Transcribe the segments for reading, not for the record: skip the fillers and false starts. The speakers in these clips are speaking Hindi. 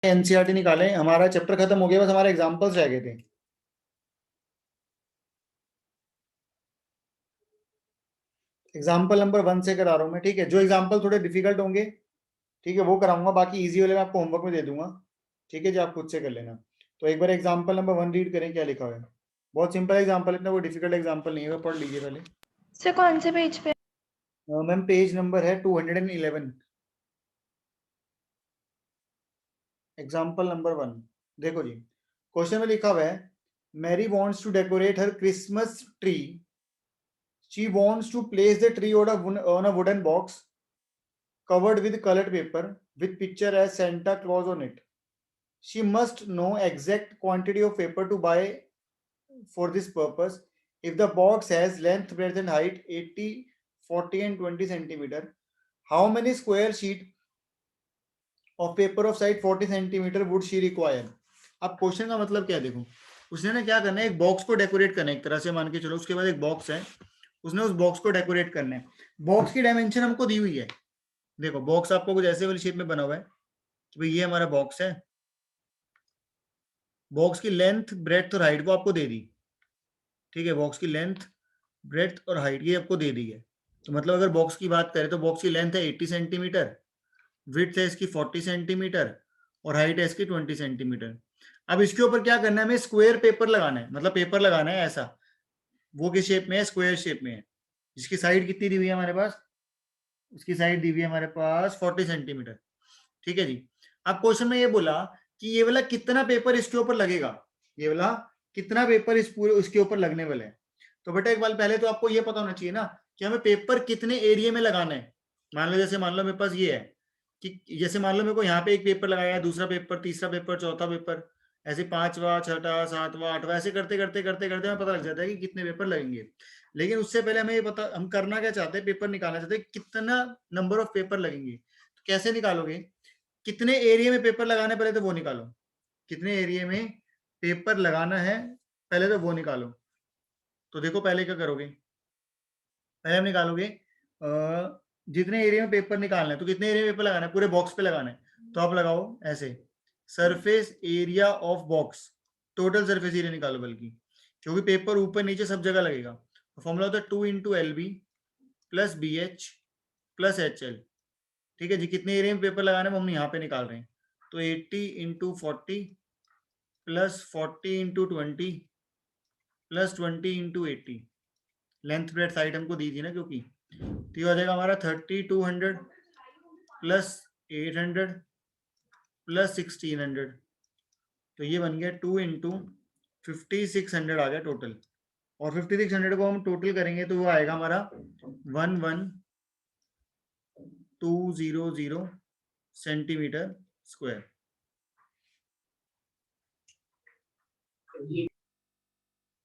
एनसीईआरटी निकालें, हमारा चैप्टर खत्म हो गया, बस हमारे एग्जांपल्स रह गए थे। एग्जाम्पल नंबर 1 से करा रहा हूं मैं, ठीक है। जो एग्जाम्पल थोड़े डिफिकल्ट होंगे, ठीक है, वो कराऊंगा, बाकी इजी वाले मैं आपको होमवर्क में दे दूंगा, ठीक है जी, आप खुद से कर लेना। तो एक बार एग्जाम्पल नंबर 1 रीड करें, क्या लिखा हुआ है। बहुत सिंपल एग्जाम्पल, इतना वो डिफिकल्ट एग्जाम्पल नहीं है, पढ़ लीजिए पहले। सर कौन से पेज पे? मैम पेज नंबर है 211। एग्जाम्पल नंबर 1 देखो जी, क्वेश्चन में लिखा हुआ है, Mary wants to decorate her Christmas tree. She wants to place the tree on a wooden box covered with colored paper with picture as Santa Claus on it. She must know exact quantity of paper to buy for this purpose. If the box has length, breadth and height 80, 40 and 20 centimeter, how many square sheet of paper of size 40 centimeter would she require? अब क्वेश्चन का मतलब क्या है, देखो उसने ना क्या करना है, एक बॉक्स को डेकोरेट करना है, एक तरह से मान के चलो, उसके बाद एक बॉक्स है, उसने उस बॉक्स को डेकोरेट करना है। बॉक्स की डायमेंशन हमको दी हुई है, देखो बॉक्स आपको कुछ ऐसे वाली शेप में बना हुआ है कि भाई ये हमारा बॉक्स है, बॉक्स की लेंथ ब्रेड्थ और हाइट वो आपको दे दी, ठीक है, बॉक्स की लेंथ ब्रेड्थ और हाइट ये आपको दे दी है। तो मतलब अगर बॉक्स की बात करें तो बॉक्स की लेंथ है 80 सेंटीमीटर, विड्थ है इसकी 40 सेंटीमीटर और हाइट है इसकी 20 सेंटीमीटर। अब इसके ऊपर क्या करना है, हमें स्क्वायर पेपर लगाना है, मतलब पेपर लगाना है ऐसा, वो किस शेप में है, स्क्वायर शेप में है, जिसकी साइड कितनी दी हुई है हमारे पास, उसकी साइड दी हुई है हमारे पास 40 सेंटीमीटर, ठीक है जी। अब क्वेश्चन में ये बोला कि ये वाला कितना पेपर इसके ऊपर लगेगा, ये वाला कितना पेपर इस पूरे उसके ऊपर लगने वाला है। तो बेटा एक बार पहले तो आपको ये पता होना चाहिए ना कि हमें पेपर कितने एरिया में लगाना है। मान लो जैसे मान लो मेरे पास ये है कि जैसे मान लो मेरे को यहाँ पे एक पेपर लगाया है, दूसरा पेपर, तीसरा पेपर, चौथा पेपर, ऐसे पांचवा, छठा, सातवां, आठवां, ऐसे करते करते करते करते हमें पता लग जाता है कि कितने पेपर लगेंगे। लेकिन उससे पहले हमें ये पता, हम करना क्या चाहते हैं, पेपर निकालना चाहते हैं, कितना नंबर ऑफ पेपर लगेंगे। तो कैसे निकालोगे, कितने एरिया में पेपर लगाना है पहले तो वो निकालो, कितने एरिया में पेपर लगाना है पहले तो वो निकालो। तो देखो पहले क्या करोगे, पहले हम निकालोगे जितने एरिया में पेपर निकालना है, तो कितने एरिया में पेपर लगाना है, पूरे बॉक्स पे लगाना है, तो आप लगाओ ऐसे, surface area of box, total surface area निकालो, बल्कि क्योंकि पेपर ऊपर नीचे सब जगह लगेगा। तो फॉर्मूला होता है 2 × LB plus BH plus HL, ठीक है जी। कितने एरिया में पेपर लगाना है वो हम यहाँ पे निकाल रहे हैं, तो 80 × 40 plus 40 × 20 plus 20 × 80, length breadth height हमको दी थी ना, क्योंकि तो ये हो जाएगा हमारा 3200 प्लस 800 प्लस 1600, तो ये बन गया 2 × 5600 आ गया टोटल। और 5600 को हम टोटल करेंगे तो वो आएगा हमारा 11200 सेंटीमीटर स्क्वायर।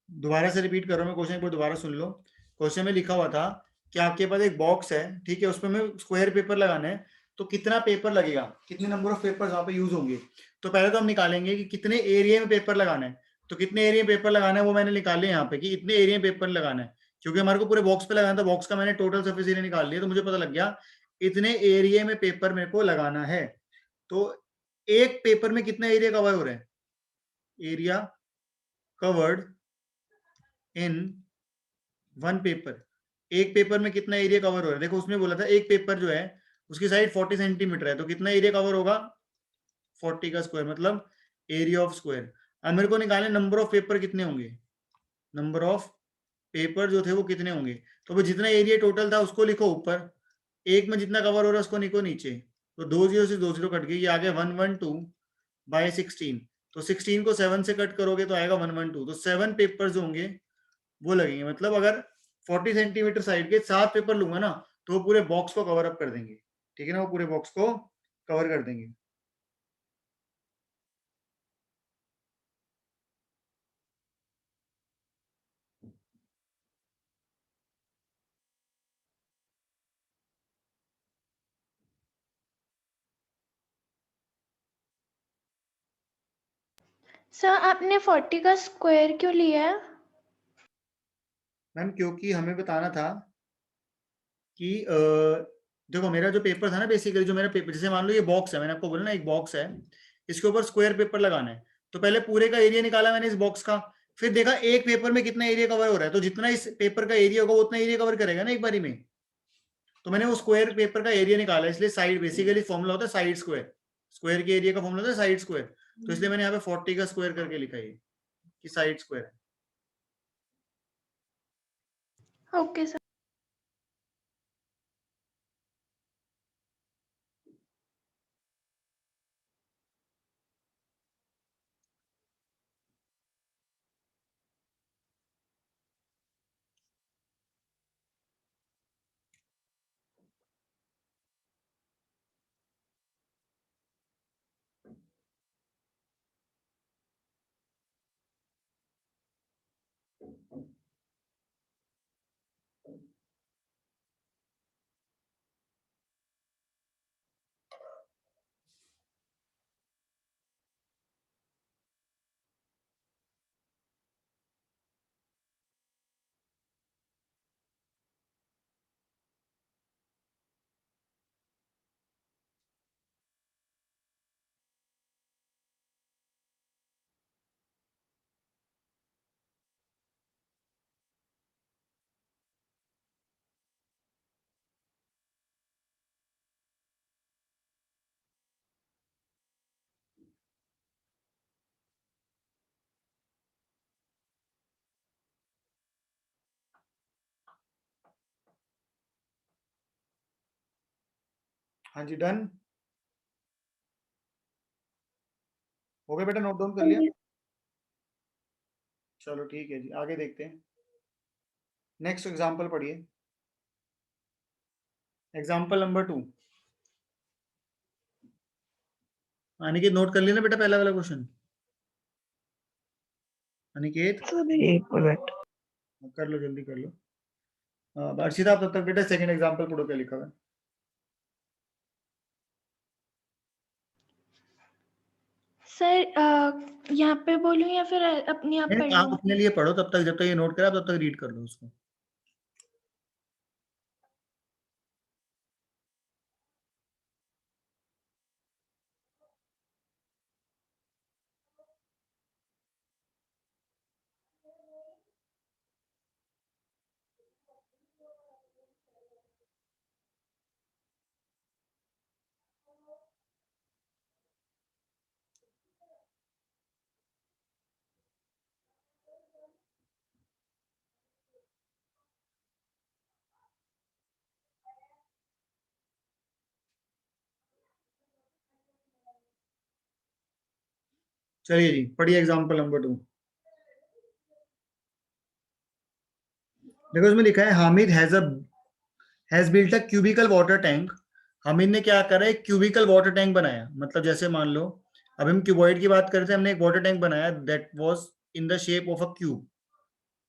दोबारा से रिपीट कर रहा हूँ मैं क्वेश्चन, एक बार दोबारा सुन लो। क्वेश्चन में लिखा हुआ था कि आपके पास एक बॉक्स है, ठीक है, उसमें हमें स्क्वायर पेपर लगाना है, तो कितना पेपर लगेगा, कितने नंबर ऑफ पेपर वहां पे यूज होंगे। तो पहले तो हम निकालेंगे कि कितने एरिया में पेपर लगाना है, तो कितने एरिया में पेपर लगाना है वो मैंने निकाल लिया यहाँ पे कि इतने एरिया में पेपर लगाना है, क्योंकि हमारे को पूरे बॉक्स पे लगाना था, बॉक्स का मैंने टोटल सरफेस एरिया निकाल लिया, तो मुझे पता लग गया इतने एरिया में पेपर मेरे को लगाना है। तो एक पेपर में कितना एरिया कवर हो रहा है, area covered in one paper, एक पेपर में कितना एरिया कवर हो रहा है, देखो उसमें बोला था एक पेपर जो है उसकी साइड 40 सेंटीमीटर है, तो कितना एरिया कवर होगा, 40 का स्क्वायर, मतलब एरिया ऑफ स्क्वायर। अब मेरे को निकालने नंबर ऑफ पेपर कितने होंगे, नंबर ऑफ पेपर जो थे वो कितने होंगे, तो वो जितना एरिया टोटल था उसको लिखो ऊपर, एक में जितना कवर हो रहा है उसको लिखो नीचे, तो 2 0 से 2 0 कट गई, ये आ गया 112/16, तो 16 को 7 से कट करोगे तो आएगा 112, तो 7 पेपर जो होंगे वो लगेंगे। मतलब अगर 40 सेंटीमीटर साइड के 7 पेपर लूंगा ना तो वो पूरे बॉक्स को कवर अप कर देंगे, ठीक है ना, वो पूरे बॉक्स को कवर कर देंगे। सर आपने 40 का स्क्वायर क्यों लिया है? मैम क्योंकि हमें बताना था कि देखो मेरा जो पेपर था ना, बेसिकली जो मेरा पेपर, जैसे मान लो ये बॉक्स है, मैंने आपको बोला ना एक बॉक्स है, इसके ऊपर स्क्वायर पेपर लगाना है। तो पहले पूरे का एरिया निकाला मैंने इस बॉक्स का, फिर देखा एक पेपर में कितना एरिया कवर हो रहा है, तो जितना इस पेपर का एरिया होगा उतना एरिया कवर करेगा ना एक बारी में। तो मैंने वो स्क्वायर पेपर का एरिया निकाला, इसलिए साइड बेसिकली फॉर्मूला होता है साइड स्क्वायर, स्क्वायर के एरिया का फॉर्मूला होता है साइड स्क्वायर। तो इसलिए मैंने यहाँ पे 40 का स्क्वायर करके लिखा है कि साइड स्क्वायर है। Okay sir. हाँ जी, डन हो गया बेटा, नोट डाउन कर लिया? चलो ठीक है जी, आगे देखते हैं। नेक्स्ट एग्जांपल पढ़िए, एग्जांपल नंबर 2। अनिकेत नोट कर लिया ना बेटा पहला वाला क्वेश्चन? अनिकेत एक मिनट। कर लो, जल्दी कर लो। अर्शिता, आप तब तक बेटा सेकंड एग्जांपल पढ़ो क्या लिखा हुआ है। सर यहाँ पे बोलूँ या फिर अपने आप पढ़ आप लूँ? अपने लिए पढ़ो तब तक, जब तक ये नोट करा तब तक रीड कर लो उसको। चलिए जी, पढ़िए एग्जांपल नंबर 2। देखो इसमें लिखा है Hamid has built a cubical water tank. Hamid ने क्या करा, एक क्यूबिकल वाटर टैंक बनाया। मतलब जैसे मान लो अब हम क्यूबॉइड की बात करते हैं, हमने एक वाटर टैंक बनाया that was in the shape of a cube.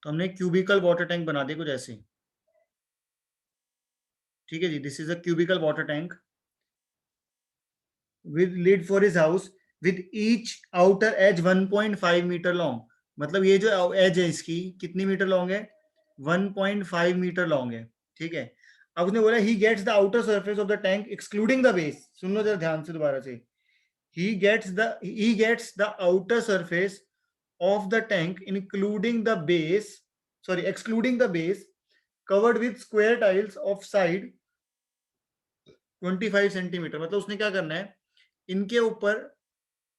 तो हमने क्यूबिकल वाटर टैंक बना दिया कुछ ऐसे। ठीक है जी, this is a cubical water tank with lid for his house with each outer edge 1.5 metre long. मतलब ये जो एज है इसकी कितनी मीटर लॉन्ग है? 1.5 मीटर लॉन्ग है। ठीक है, अब उसने बोला he gets the outer surface of the tank excluding the base. सुन लो जरा ध्यान से दोबारा से। he gets the outer surface of the tank including the base, sorry excluding the base, covered with square tiles of side 25 centimetre. मतलब उसने क्या करना है, इनके ऊपर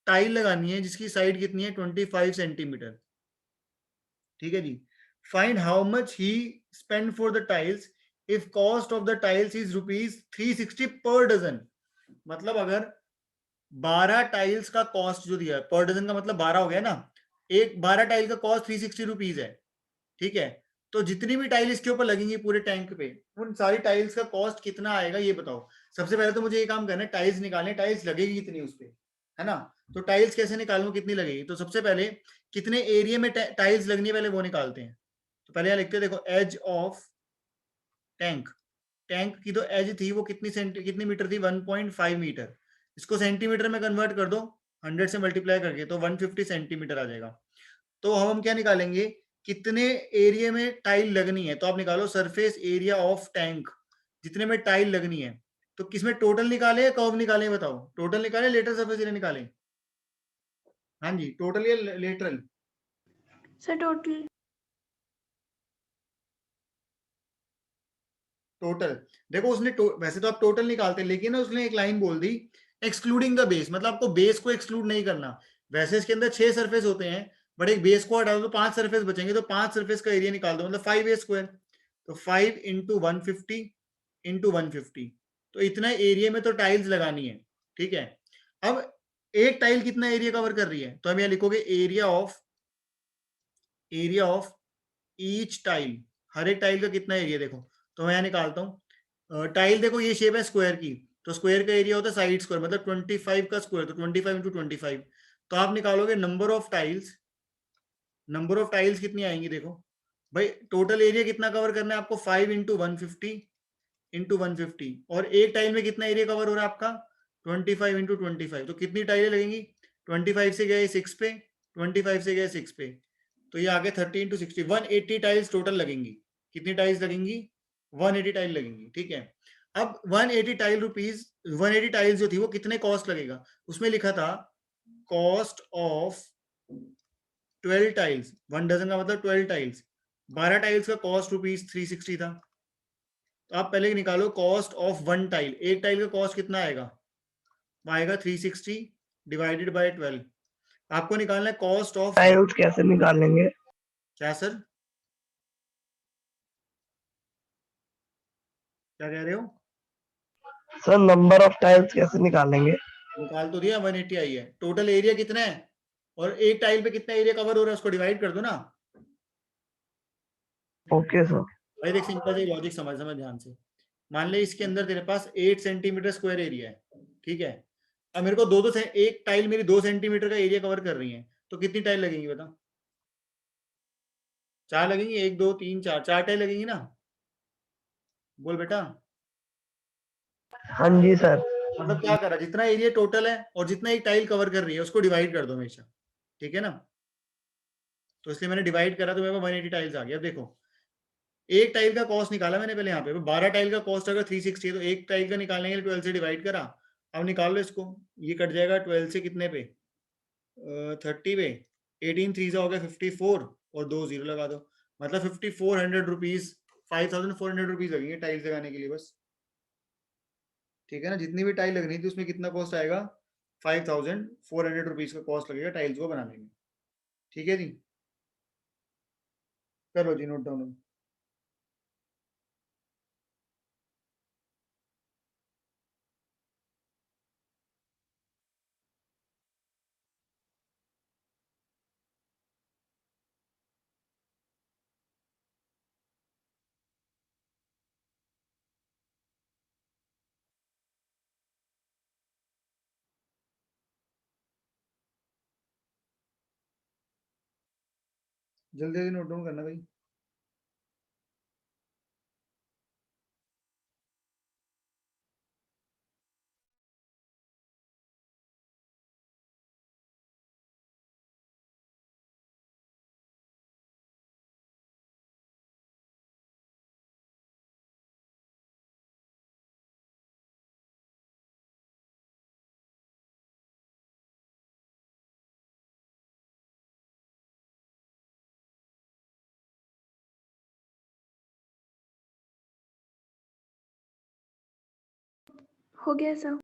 टाइल लगानी है जिसकी साइड कितनी है 25 सेंटीमीटर। ठीक है जी, find how much he spend for the tiles if cost of the tiles is ₹360 per dozen. मतलब अगर 12 टाइल्स का कॉस्ट जो दिया है पर डजन का मतलब 12 हो गया ना, एक 12 टाइल का कॉस्ट ₹360 है। ठीक है, तो जितनी भी टाइल इसके ऊपर लगेंगी पूरे टैंक पे, उन सारी टाइल्स का कॉस्ट कितना आएगा ये बताओ। सबसे पहले तो मुझे ये काम करना है, टाइल्स निकालने, टाइल्स लगेगी कितनी उस पे, है ना। तो टाइल्स कैसे निकालूं, कितनी लगेगी? तो सबसे पहले कितने एरिया में टाइल्स लगनी है पहले वो निकालते हैं। तो पहले यहाँ लिखते हैं, देखो एज ऑफ टैंक, टैंक की तो एज थी वो कितनी मीटर थी? 1.5 मीटर। इसको सेंटीमीटर में कन्वर्ट कर दो 100 से मल्टीप्लाई करके, तो 150 सेंटीमीटर आ जाएगा। तो हम क्या निकालेंगे, कितने एरिया में टाइल लगनी है। तो आप निकालो सरफेस एरिया ऑफ टैंक, जितने में टाइल लगनी है। तो किसमें टोटल निकाले या कर्व निकाले बताओ? टोटल निकाले, लेटर सरफेस एरिया निकाले? हाँ जी, टोटल या लेटरल? Sir total. टोटल। देखो उसने वैसे तो आप टोटल निकालते हैं, लेकिन ना उसने एक लाइन बोल दी एक्सक्लूडिंग द बेस, मतलब आपको बेस को एक्सक्लूड नहीं करना। वैसे इसके अंदर 6 सरफेस होते हैं, बट एक बेस को हटा दो तो 5 सरफेस बचेंगे, तो 5 सरफेस का एरिया निकाल दो, मतलब 5a स्क्वायर। तो 5 इंटू 150 इंटू 150, तो इतना एरिया में तो टाइल्स लगानी है। ठीक है, अब एक टाइल कितना एरिया कवर कर रही है, तो हम यहाँ लिखोगे एरिया ऑफ ईच टाइल। हर एक टाइल का कितना एरिया देखो, तो मैं यहाँ निकालता हूँ। टाइल देखो ये शेप है स्क्वायर की, तो स्क्वायर का एरिया होता है साइड स्क्वायर, मतलब 25 का स्क्वायर, तो 25 इंटू 25। तो आप निकालोगे number of tiles, number of tiles कितनी आएंगी देखो भाई, टोटल एरिया कितना कवर करना है आपको, 5 इंटू 150 इंटू 150, और एक टाइल में कितना एरिया कवर हो रहा है आपका, 25 इंटू 25, तो कितनी टाइलें लगेंगी, 25 से गए 6 पे, 25 से गए 6 पे, तो ये आगे 30 इंटू 60, 180 टाइल्स टोटल लगेंगी। कितनी टाइल्स लगेंगी, 180 टाइल लगेंगी। ठीक है, अब 180 टाइल रुपीज, 180 टाइल्स जो थी वो कितने कॉस्ट लगेगा, उसमें लिखा था कॉस्ट ऑफ 12 टाइल्स, 1 डजन का मतलब 12 टाइल्स, 12 टाइल्स का कॉस्ट रुपीज 360 था। तो आप पहले निकालो कॉस्ट ऑफ 1 टाइल, एक टाइल का कॉस्ट कितना आएगा, आएगा 360 डिवाइडेड बाय 12। आपको निकालना है कॉस्ट ऑफ, टाइल्स कैसे निकालेंगे? क्या सर, क्या कह रहे हो? सर नंबर ऑफ टाइल्स कैसे निकालेंगे? निकाल तो दिया, 180 आई है। टोटल एरिया कितना है और एक टाइल पे कितना एरिया कवर हो रहा है, उसको डिवाइड कर दो ना। Okay sir. भाई देख, सिंपल सी लॉजिक समझ समझ ध्यान से। मान ले इसके अंदर तेरे पास 8 सेंटीमीटर स्क्वायर एरिया है। ठीक है, अब मेरे को दो दो से एक टाइल मेरी 2 सेंटीमीटर का एरिया कवर कर रही है, तो कितनी टाइल लगेंगी बता, 4 लगेंगी, 1 2 3 4, 4 टाइल लगेंगी ना, बोल बेटा। हाँ जी सर। मतलब क्या करा, जितना एरिया टोटल है और जितना एक टाइल कवर कर रही है उसको डिवाइड कर दो हमेशा। ठीक है ना, तो इसलिए मैंने डिवाइड करा तो मेरे को 180 टाइल्स आ गया। अब देखो, एक टाइल का कॉस्ट निकाला मैंने पहले, यहाँ पे 12 टाइल का कॉस्ट अगर 360 है, तो एक टाइल का निकालने के लिए 12 से डिवाइड करा। अब निकाल लो इसको, ये कट जाएगा 12 से कितने पे, 30 पे, 18 थ्री हो गया 54, और 2 जीरो लगा दो, मतलब 5400 रुपीज, 5400 रुपीज लगेंगे टाइल्स लगाने के लिए बस। ठीक है ना, जितनी भी टाइल लगनी थी उसमें कितना कॉस्ट आएगा, 5400 रुपीज का कॉस्ट लगेगा टाइल्स को बनाने में। ठीक है जी, करो जी नोट डाउन। जल्दी जल्दी नोट डाउन करना भाई। हो गया सर।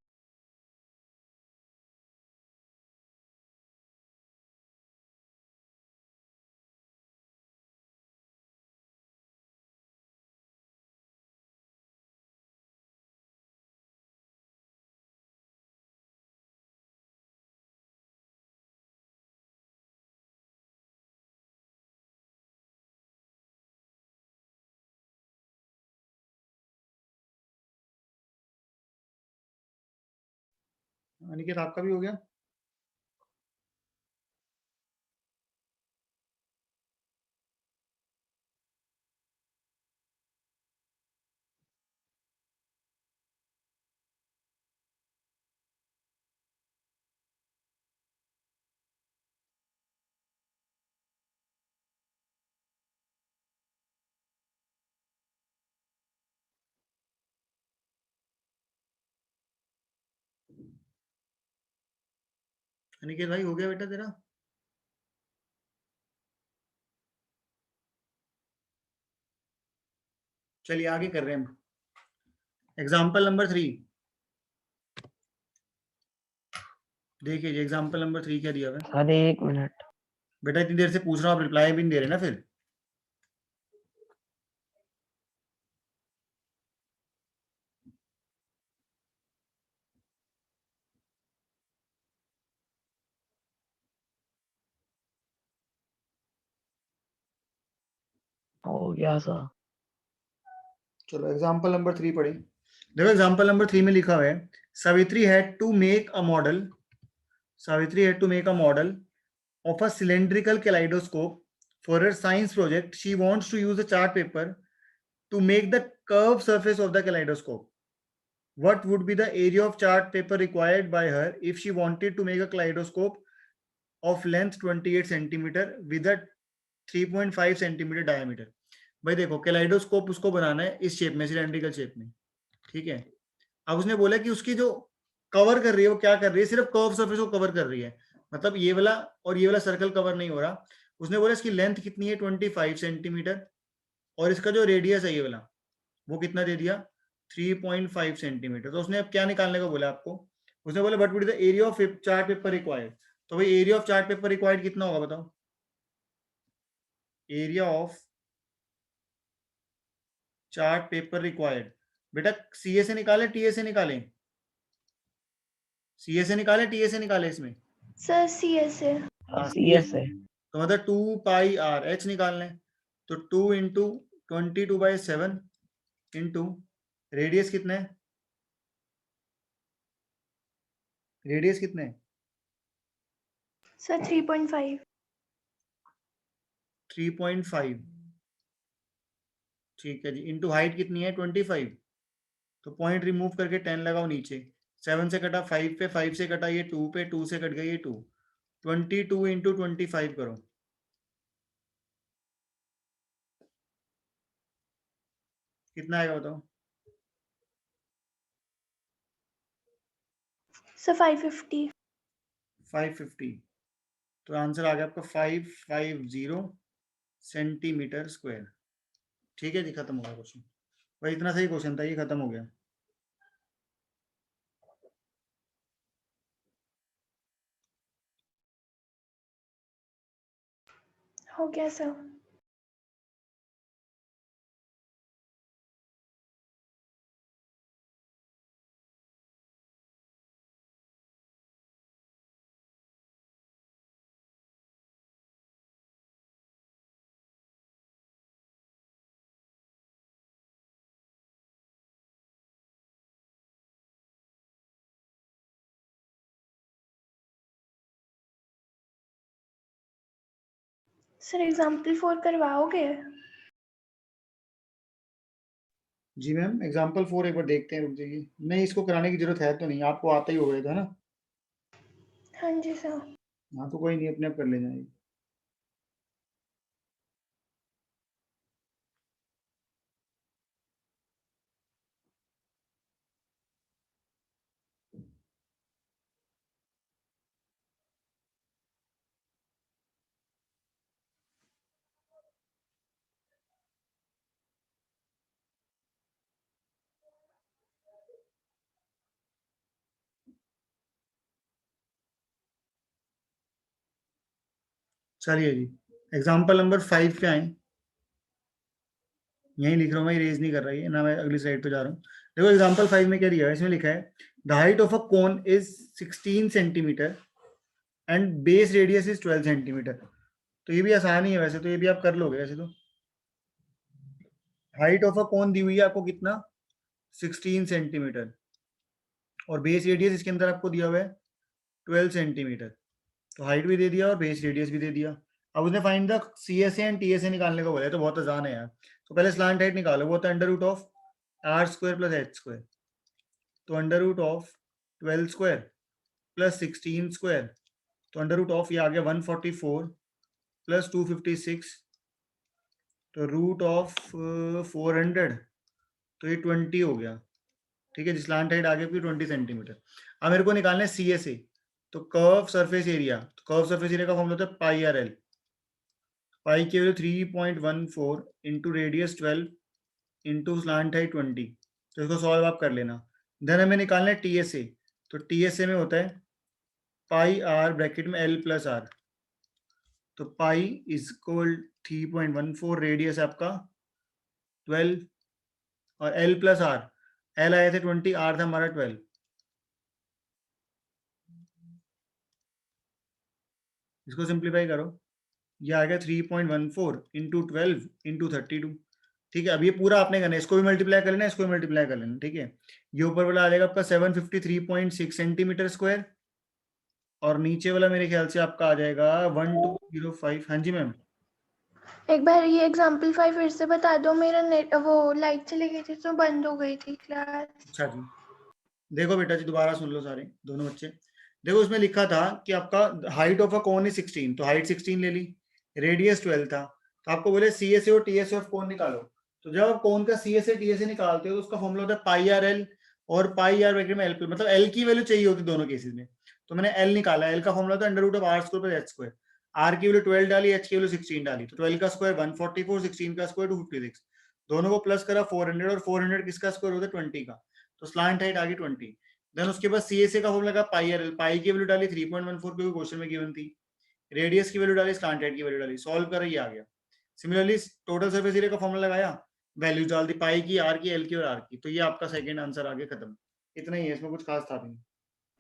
अनिकेत आपका भी हो गया? अनिकेत भाई हो गया बेटा तेरा? चलिए आगे कर रहे हैं हम। एग्जाम्पल नंबर 3 देखिए जी, एग्जाम्पल नंबर 3 क्या दिया हुआ है? Sir 1 minute. बेटा इतनी देर से पूछ रहा हूँ, आप रिप्लाई भी नहीं दे रहे ना फिर। हो गया सर। चलो एग्जाम्पल नंबर 3 पढ़े। देखो एग्जाम्पल नंबर 3 में लिखा हुआ है, Savitri had to make a model, Savitri had to make a model of a cylindrical kaleidoscope for her science project. She wants to use a chart paper to make the curved surface of the kaleidoscope. What would be the area of chart paper required by her if she wanted to make a kaleidoscope of length 28 centimeter with a 3.5 centimeter diameter? भाई देखो कैलाइडोस्कोप उसको बनाना है इस शेप में, सिलेंड्रिकल शेप में, ठीक है। अब उसने बोला कि उसकी जो कवर कर रही है वो क्या कर रही है, सिर्फ कर्व सरफेस को कवर कर रही है, मतलब ये वाला और ये वाला सर्कल कवर नहीं हो रहा। उसने बोला इसकी लेंथ कितनी है 25 सेंटीमीटर, और इसका जो रेडियस है ये वाला वो कितना दे दिया 3.5 सेंटीमीटर। तो उसने अब क्या निकालने को बोला आपको, उसने बोला what would be the area of chart paper required. तो भाई area of chart paper required कितना होगा बताओ, area of chart paper required. बेटा सीए से निकाले टीए से निकाले, सीए से निकाले टीए से निकाले इसमें? सर CS से। CS है। तो मतलब 2 पाई आर एच निकालना है, तो 2 इंटू 22/7 इंटू रेडियस कितना है, रेडियस कितना है सर 3.5। 3.5, ठीक है जी, इंटू हाइट कितनी है 25, तो पॉइंट रिमूव करके 10 लगाओ नीचे, 7 से कटा 5 पे, 5 से कटा ये 2 पे, 2 से कट गया ये 2, 22 इंटू 25 करो, कितना आएगा बताओ? सर 550। 550, तो आंसर आ गया आपका 550 सेंटीमीटर स्क्वायर। ठीक है जी, खत्म हो गया क्वेश्चन। भाई इतना सही क्वेश्चन था, ये खत्म हो गया। हो गया सर। सर एग्जाम्पल 4 करवाओगे? जी मैम, एग्जाम्पल 4 एक बार देखते हैं, रुक जाइए। नहीं, इसको कराने की जरूरत है तो नहीं, आपको आता ही होगा ये तो, है ना? हाँ जी सर। हाँ तो कोई नहीं, अपने आप कर ले जाएंगे। चलिए जी, एग्जाम्पल नंबर 5 पे आए, यही लिख रहा हूँ मैं, इरेज नहीं कर रही है ना, मैं अगली स्लाइड पे जा रहा हूँ। देखो एग्जाम्पल 5 में क्या दिया है, इसमें लिखा है the height of a cone is 16 centimetre and base radius is 12 centimetre. तो ये भी आसान ही है वैसे तो, ये भी आप कर लोगे वैसे तो। हाइट ऑफ अ कोन दी हुई है आपको कितना 16 सेंटीमीटर, और बेस रेडियस इसके अंदर आपको दिया हुआ है 12 सेंटीमीटर। तो हाइट भी दे दिया और बेस रेडियस भी दे दिया। अब उसने find the CSA and TSA निकालने को बोला है, तो बहुत आसान है यार। तो पहले स्लांट हाइट निकालो, वो होता है under root of R square plus H square. तो under root of 12 square plus 16 square, तो अंडर रूट ऑफ ये आ गया 144 प्लस 256, तो रूट ऑफ 400, तो ये 20 हो गया। ठीक है, स्लांट हाइट आ गई आपकी 20 सेंटीमीटर। अब मेरे को निकालना है CSA, तो कर्व सरफेस एरिया, तो कर्व सरफेस एरिया का फॉर्मूला होता है पाई आर एल, पाई की value 3.14 into radius 12 into slant height 20, तो इसको सॉल्व आप कर लेना। देन हमें निकालना है टीएसए, तो टीएसए में होता है पाई आर ब्रैकेट में एल प्लस आर, तो पाई इज इक्वल 3.14, रेडियस आपका 12 और एल प्लस आर, एल आए थे 20, आर था हमारा 12, इसको सिंप्लीफाई करो, ये आ गया 3.14 इंटू 12 इंटू 32। ठीक है, अब ये पूरा आपने करना है, इसको भी मल्टीप्लाई कर लेना, इसको भी मल्टीप्लाई कर लेना। ठीक है, ये ऊपर वाला आ जाएगा आपका 753.6 सेंटीमीटर स्क्वायर, और नीचे वाला मेरे ख्याल से आपका आ जाएगा 1205। हाँ जी मैम। एक बार ये एग्जाम्पल 5 फिर से बता दो, मेरा नेट वो लाइट चली गई थी तो बंद हो गई थी क्लास। अच्छा जी, देखो बेटा जी, दोबारा सुन लो सारे दोनों बच्चे। देखो उसमें लिखा था कि आपका height of a cone is 16, तो हाइट 16 ले ली, रेडियस 12 था, तो आपको बोले सी एस ए और T S A of cone निकालो। तो जब आप कोन का C S A T S A निकालते हो तो उसका फॉर्मूला होता है पाई आर एल, और पाई आर ब्रैकेट में एल, मतलब एल की वैल्यू चाहिए होती है दोनों केसेस में, तो मैंने एल निकाला, एल का फॉर्मूला था under root of R square plus H square, R की वैल्यू 12 डाली, एच की वैल्यू 16 डाली, तो 12 का स्क्वायर 144, 16 का स्क्वायर 256, दोनों को प्लस करा 400, और 400 किसका स्क्वायर होता है 20 का, तो स्लांट हाइट आ गई 20। देन उसके बाद सीएसए का फॉर्मूला लगा पाई आर एल, पाई की वैल्यू डाली 3.14 क्योंकि क्वेश्चन में गिवन थी, रेडियस की वैल्यू डाली, स्लांट हाइट की वैल्यू डाली, सॉल्व कर, ये आ गया। सिमिलरली टोटल सरफेस एरिया का फॉर्मूला लगाया, वैल्यू डाल दी पाई की, आर की, एल की और आर की, तो ये आपका सेकंड आंसर आ गया, खत्म। इतना ही है, इसमें कुछ खास था नहीं।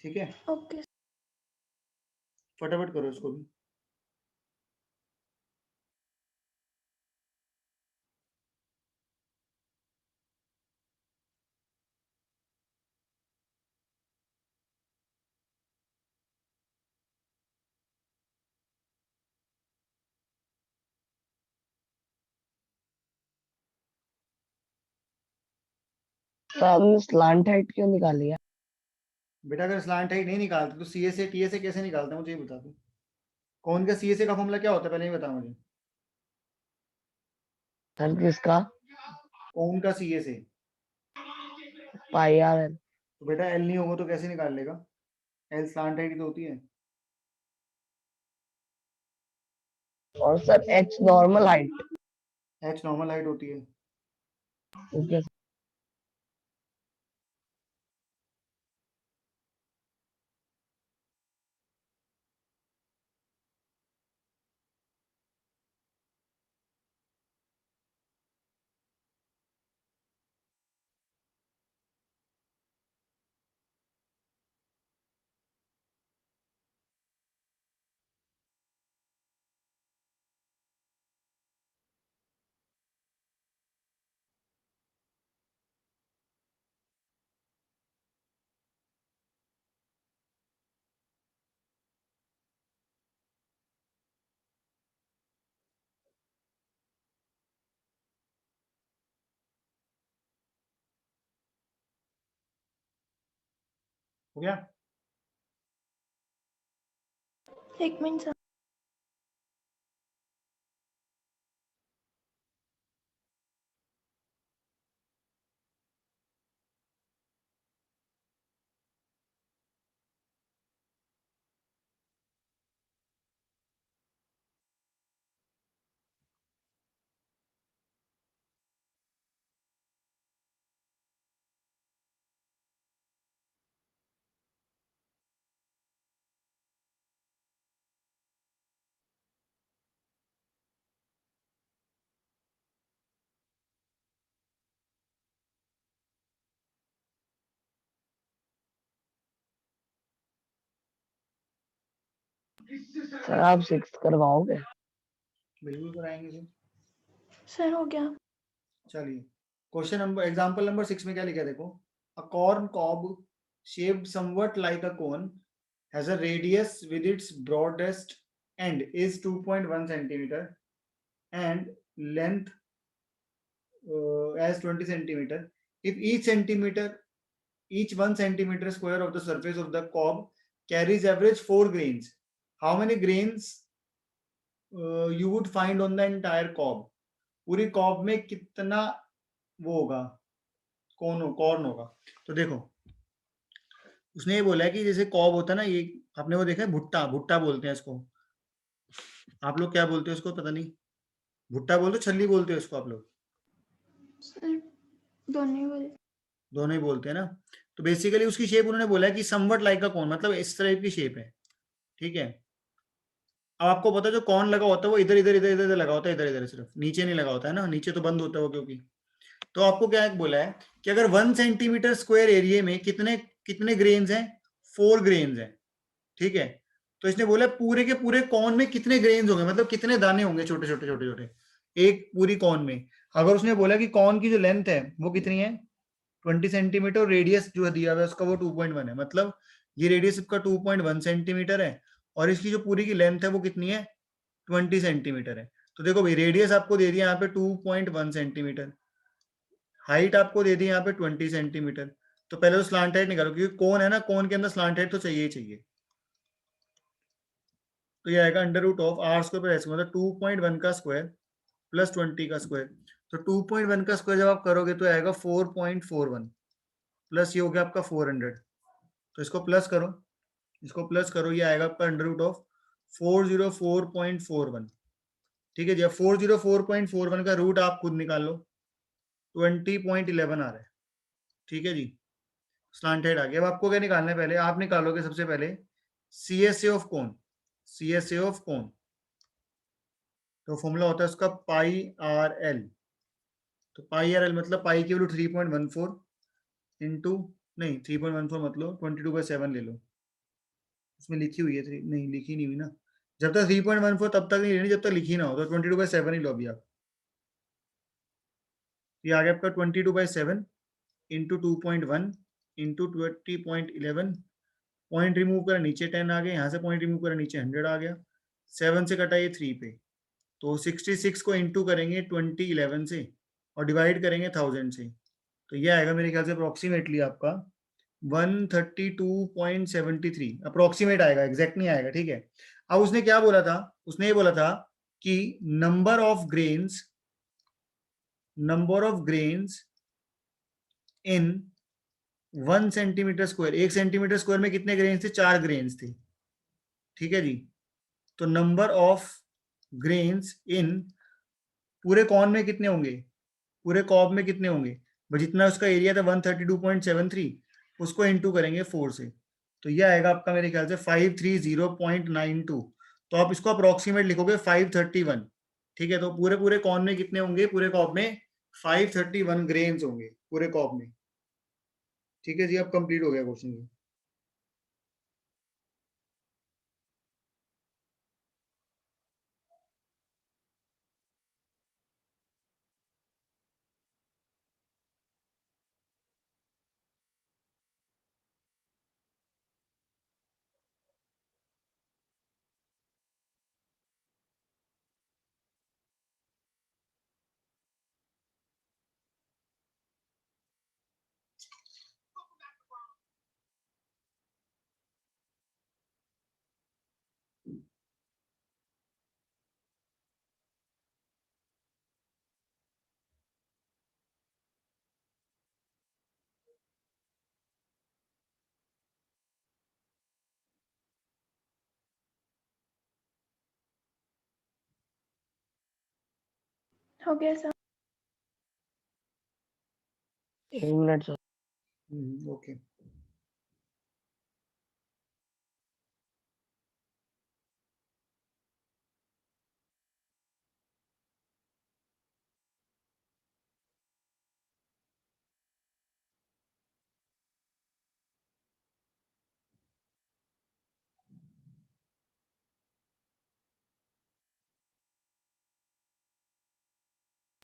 ठीक है, ओके फटाफट करो इसको भी। तो आपने स्लांट हाइट क्यों निकाली है? बेटा अगर स्लांट हाइट नहीं निकालते तो सीएसए टीएसए कैसे निकालते हैं, मुझे ये बता दो। कौन का सीएसए का फॉर्मूला क्या होता है, पहले ही बता मुझे। सर किसका? कौन का सीएसए, पाई आर एल। तो बेटा एल नहीं होगा तो कैसे निकाल लेगा, एल स्लांट हाइट तो होती है। और sir H normal height. H normal height होती है। ओके हो गया। एक मिनट सर। सर आप 6 करवाओगे? बिल्कुल कराएंगे सर। सर हो गया। चलिए, क्वेश्चन नंबर एग्जांपल नंबर 6 में क्या लिखा है देखो। A corn cob shaped somewhat like a cone has a radius with its broadest end is 2.1 centimeter and length as 20 centimeter. If each 1 centimeter square of the surface of the cob carries average 4 grains, how many grains you would find on the entire cob? पूरी कॉब में कितना वो होगा, कॉर्न होगा। तो देखो उसने ये बोला है कि जैसे कॉब होता है ना, ये आपने वो देखा है, भुट्टा, भुट्टा बोलते हैं इसको, आप लोग क्या बोलते हो इसको पता नहीं, भुट्टा बोलते हो, छल्ली बोलते हो इसको आप लोग। सर दोनों ही बोलते हैं ना। तो बेसिकली उसकी शेप उन्होंने बोला है कि समवट लाइक अ कॉन, मतलब इस टाइप की शेप है, ठीक है। अब आपको पता है जो कॉन लगा होता है वो इधर इधर इधर इधर लगा होता है, इधर इधर सिर्फ, नीचे नहीं लगा होता है ना, नीचे तो बंद होता है वो क्योंकि। तो आपको क्या बोला है कि अगर 1 सेंटीमीटर स्क्वायर एरिया में कितने कितने ग्रेन्स हैं, 4 ग्रेन्स हैं, ठीक है। तो इसने बोला पूरे के पूरे कॉर्न में कितने ग्रेन्स होंगे, मतलब कितने दाने होंगे छोटे छोटे छोटे छोटे एक पूरी कॉर्न में। अगर उसने बोला कि कॉर्न की जो लेंथ है वो कितनी है 20 सेंटीमीटर, रेडियस जो दिया हुआ है उसका वो 2.1 है, मतलब ये रेडियस इसका 2.1 सेंटीमीटर है और इसकी जो पूरी की लेंथ है वो कितनी है 20 सेंटीमीटर है। तो देखो भाई रेडियस आपको दे दिया यहाँ पे 2.1 सेंटीमीटर, हाइट आपको दे दी यहाँ पे 20 सेंटीमीटर। तो पहले तो स्लांट हाइट निकालो क्योंकि कौन है ना, कौन के अंदर स्लांट हाइट तो चाहिए ही चाहिए। तो ये आएगा under root of R square पर एस, मतलब 2.1 का स्क्वायर प्लस 20 का स्क्वायर। तो 2.1 का स्क्वायर जब आप करोगे तो आएगा 4.41 प्लस ये हो गया आपका 400। तो इसको प्लस करो, इसको प्लस करो, ये आएगा आपका अंडर रूट ऑफ 404.41, ठीक है जी। अब 404.41 का रूट आप खुद निकाल लो, 20.11 आ रहा है, ठीक है जी। स्लांटेड आ गया। अब आपको क्या निकालना है, पहले आप निकालोगे सबसे पहले सी एस ए ऑफ कौन, सी एस ए ऑफ कौन। तो फॉर्मूला होता है उसका पाई आर एल। तो पाई आर एल मतलब पाई की वैल्यू 3.14 इंटू, नहीं 3.14 मतलब 22/7 ले लो, उसमें लिखी हुई है थ्री, नहीं लिखी नहीं हुई ना, जब तक 3.14 तब तक नहीं लेनी जब तक लिखी ना हो, तो 22/7 ही लो अभी आप। ये आ गया आपका 22/7 इंटू 2.1 इंटू 20.11, पॉइंट रिमूव करा नीचे 10 आ गया, यहाँ से पॉइंट रिमूव करा नीचे 100 आ गया, 7 से कटा ये 3 पे। तो 66 को इंटू करेंगे 2011 से और डिवाइड करेंगे 1000 से, तो ये आएगा मेरे ख्याल से अप्रोक्सीमेटली आपका 132.73 अप्रोक्सीमेट आएगा, एग्जैक्ट नहीं आएगा, ठीक है। अब उसने क्या बोला था, उसने ये बोला था कि number of grains in 1 centimetre square, 1 centimetre square में कितने ग्रेन्स थे, 4 ग्रेन्स थे, ठीक है जी। तो नंबर ऑफ ग्रेन्स इन पूरे कॉर्न में कितने होंगे, पूरे कॉब में कितने होंगे, जितना उसका एरिया था 132.73 उसको इंटू करेंगे 4 से, तो ये आएगा आपका मेरे ख्याल से 530.92। तो आप इसको अप्रोक्सीमेट लिखोगे 531, ठीक है। तो पूरे पूरे कॉर्न में कितने होंगे, पूरे कॉब में 531 ग्रेन्स होंगे पूरे कॉब में, ठीक है जी। अब कंप्लीट हो गया क्वेश्चन। हो गया sir. 1 minute sir. Okay.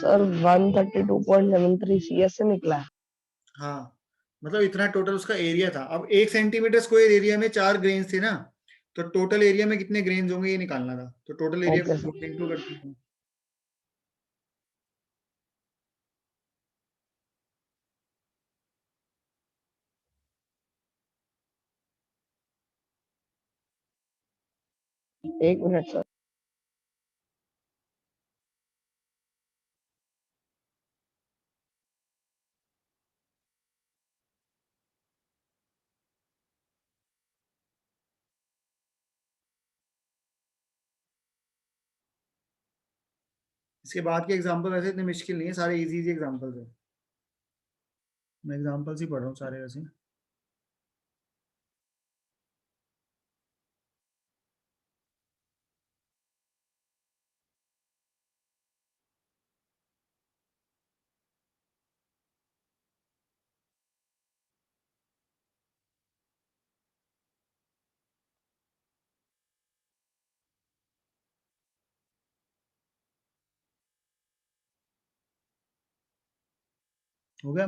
Sir 132.73 CS से निकला है। हाँ मतलब इतना टोटल उसका एरिया था। अब 1 सेंटीमीटर स्क्वायर एरिया में 4 ग्रेन्स थे ना, तो टोटल एरिया में कितने ग्रेन्स होंगे ये निकालना था। तो टोटल एरिया ओके को सर। इंटू करते हैं। एक मिनट सर। इसके बाद के एग्जाम्पल वैसे इतने मुश्किल नहीं है, सारे इजी इजी एग्जाम्पल्स हैं। मैं एग्जाम्पल्स ही पढ़ रहा हूँ सारे वैसे। हो गया?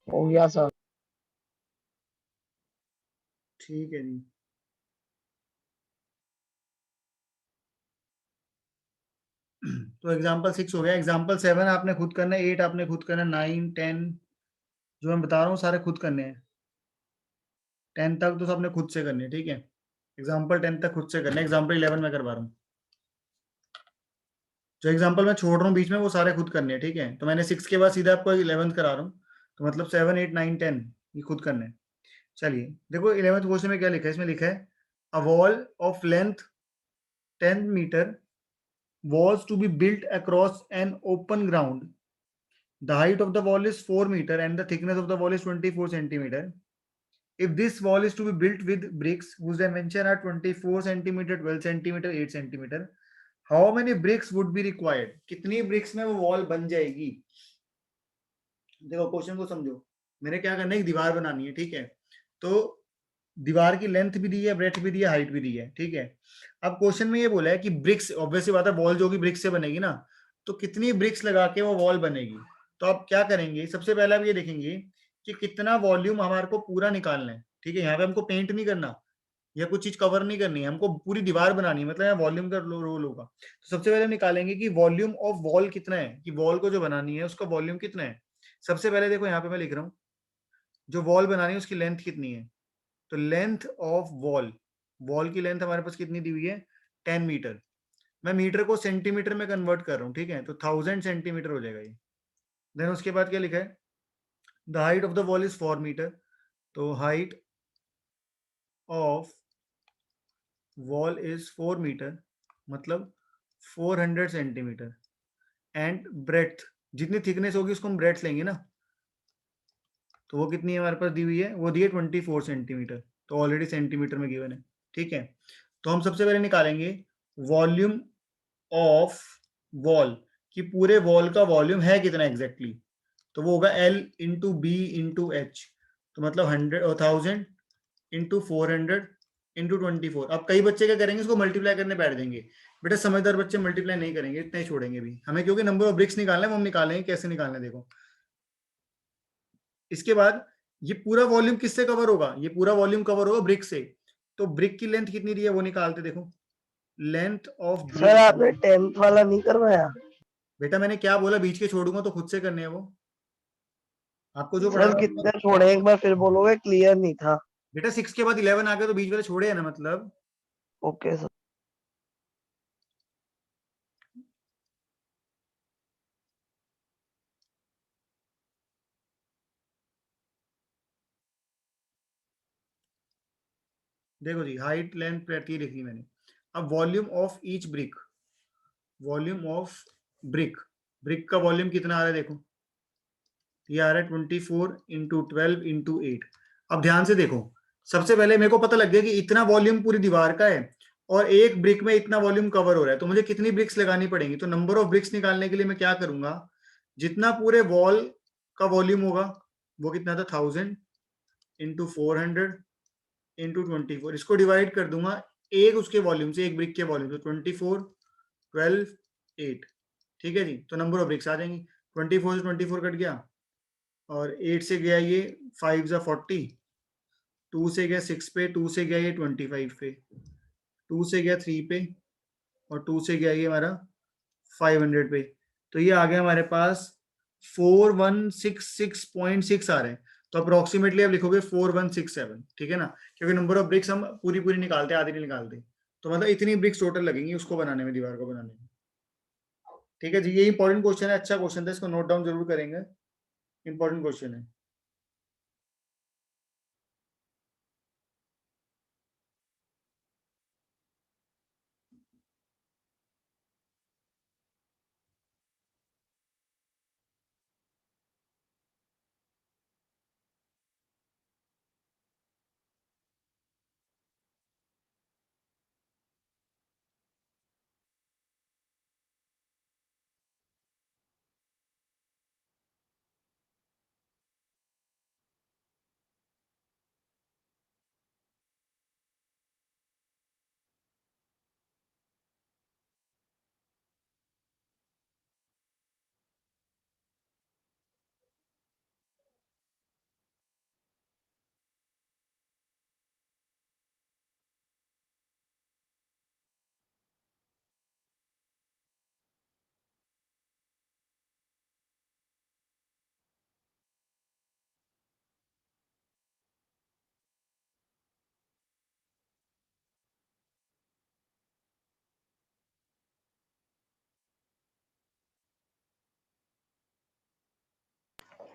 हो गया सर। ठीक है जी। तो एग्जाम्पल 6 हो गया। एग्जाम्पल 7 आपने खुद करना है, 8 आपने खुद करना है, 9 10 जो मैं बता रहा हूँ सारे खुद करने हैं। 10 तक तो सबने खुद से करने हैं, ठीक है। एग्जाम्पल 10 तक खुद से करने, एग्जाम्पल 11 में करवा रहा हूँ। जो एग्जाम्पल मैं छोड़ रहा हूँ बीच में वो सारे खुद करने हैं, ठीक है। तो मैंने 6 के बाद सीधा आपको 11th करा रहा हूँ, तो मतलब 7 8 9 10 ये खुद करने हैं। चलिए देखो 11th क्वेश्चन में क्या लिखा है, इसमें लिखा है a wall of length 10 metre was to be built across an open ground. The height of the wall is 4 meter and the thickness of the wall is 24 centimeter. If this wall is to be built with bricks whose dimension are 24 centimeter, 12 centimeter, 8 centimeter, how many bricks would be required? कितनी bricks में वो wall बन जाएगी? देखो क्वेश्चन को समझो। मैंने क्या करना है, एक दीवार बनानी है, ठीक है। तो दीवार की लेंथ भी दी है, ब्रेथ भी दी है, हाइट भी दी है, ठीक है। अब क्वेश्चन में ये बोला है कि ब्रिक्स, ऑब्वियसली बात है वॉल जो कि ब्रिक्स से बनेगी ना, तो कितनी ब्रिक्स लगा के वो वॉल बनेगी। तो आप क्या करेंगे, सबसे पहले आप ये देखेंगे कि कितना वॉल्यूम हमारे को पूरा निकालना है, ठीक है। यहाँ पे हमको पेंट नहीं करना या कुछ चीज कवर नहीं करनी है, हमको पूरी दीवार बनानी है, मतलब यहाँ वॉल्यूम का रोल होगा। तो सबसे पहले हम निकालेंगे कि वॉल्यूम ऑफ वॉल कितना है, कि वॉल को जो बनानी है उसका वॉल्यूम कितना है। सबसे पहले देखो यहाँ पे मैं लिख रहा हूँ, जो वॉल बनानी है उसकी लेंथ कितनी है। तो लेंथ ऑफ वॉल, वॉल की लेंथ हमारे पास कितनी दी हुई है, 10 मीटर। मैं मीटर को सेंटीमीटर में कन्वर्ट कर रहा हूँ, ठीक है। तो 1000 सेंटीमीटर हो जाएगा ये। देन उसके बाद क्या लिखा है, the height of the wall is 4 metre. तो height of wall is 4 metre, मतलब 400 सेंटीमीटर। एंड ब्रेथ, जितनी थिकनेस होगी उसको हम ब्रेथ लेंगे ना, तो वो कितनी है हमारे पास दी हुई है, वो दी है 24 सेंटीमीटर। तो ऑलरेडी सेंटीमीटर में गिवन है, ठीक है। तो हम सबसे पहले निकालेंगे वॉल्यूम ऑफ वॉल, कि पूरे वॉल का वॉल्यूम है कितना एग्जैक्टली तो वो होगा L into B into H. तो मतलब 1000 इंटू 400 इंटू 24। अब कई बच्चे क्या करेंगे, इसको मल्टीप्लाई करने बैठ देंगे। बेटा समझदार बच्चे मल्टीप्लाई नहीं करेंगे, इतना ही छोड़ेंगे भी हमें, क्योंकि नंबर ऑफ ब्रिक्स निकालना है, वो हम निकालेंगे कैसे निकालना है देखो। इसके बाद ये पूरा वॉल्यूम किससे कवर होगा, ये पूरा वॉल्यूम कवर होगा ब्रिक से। तो ब्रिक की लेंथ कितनी दी है वो निकालते, देखो लेंथ ऑफ सर आपने ब्रिक। 10th वाला नहीं करवाया? बेटा मैंने क्या बोला, बीच के छोड़ूंगा तो खुद से करने हैं वो, आपको जो सर पढ़ाया कितने छोड़े, एक बार फिर बोलोगे, क्लियर नहीं था। बेटा 6 के बाद 11 आ गए तो बीच वाले छोड़े है ना, मतलब। Okay sir. देखो जी, हाइट लेंथ ब्रेड्थ ये लिख ली मैंने। अब volume of each brick, volume of brick, brick का वॉल्यूम कितना आ रहा है देखो, ये आ रहा है 24 इंटू 12 इंटू 8। अब ध्यान से देखो, सबसे पहले मेरे को पता लग गया कि इतना वॉल्यूम पूरी दीवार का है और एक ब्रिक में इतना वॉल्यूम कवर हो रहा है, तो मुझे कितनी ब्रिक्स लगानी पड़ेंगी। तो नंबर ऑफ ब्रिक्स निकालने के लिए मैं क्या करूंगा, जितना पूरे वॉल का वॉल्यूम होगा वो कितना था, 1000 इंटू 400 इंटू 24, इसको डिवाइड कर दूंगा एक उसके वॉल्यूम से, एक ब्रिक के वॉल्यूम से 24, 12, 8, ठीक है जी। तो नंबर ऑफ ब्रिक्स आ जाएंगी, 24 से 24 कट गया, और 8 से गया ये 5 जा 40, 2 से गया 6 पे, 2 से गया ये 25 पे, 2 से गया 3 पे, और 2 से गया ये हमारा 500 पे। तो ये आ गया हमारे पास 4166.6 आ रहे हैं। तो अप्रोक्सीमेटली आप लिखोगे 4167, ठीक है ना, क्योंकि नंबर ऑफ ब्रिक्स हम पूरी पूरी निकालते हैं, आधी नहीं निकालते। तो मतलब इतनी ब्रिक्स टोटल लगेंगी उसको बनाने में, दीवार को बनाने में। ठीक है जी, ये इंपॉर्टेंट क्वेश्चन है, अच्छा क्वेश्चन था, इसको नोट डाउन जरूर करेंगे, इंपॉर्टेंट क्वेश्चन है।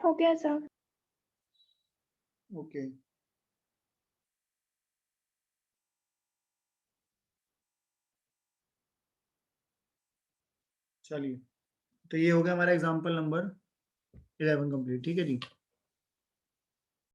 हो गया सर। ओके, चलिए, तो ये हो गया हमारा एग्जाम्पल नंबर 11 कंप्लीट, ठीक है जी।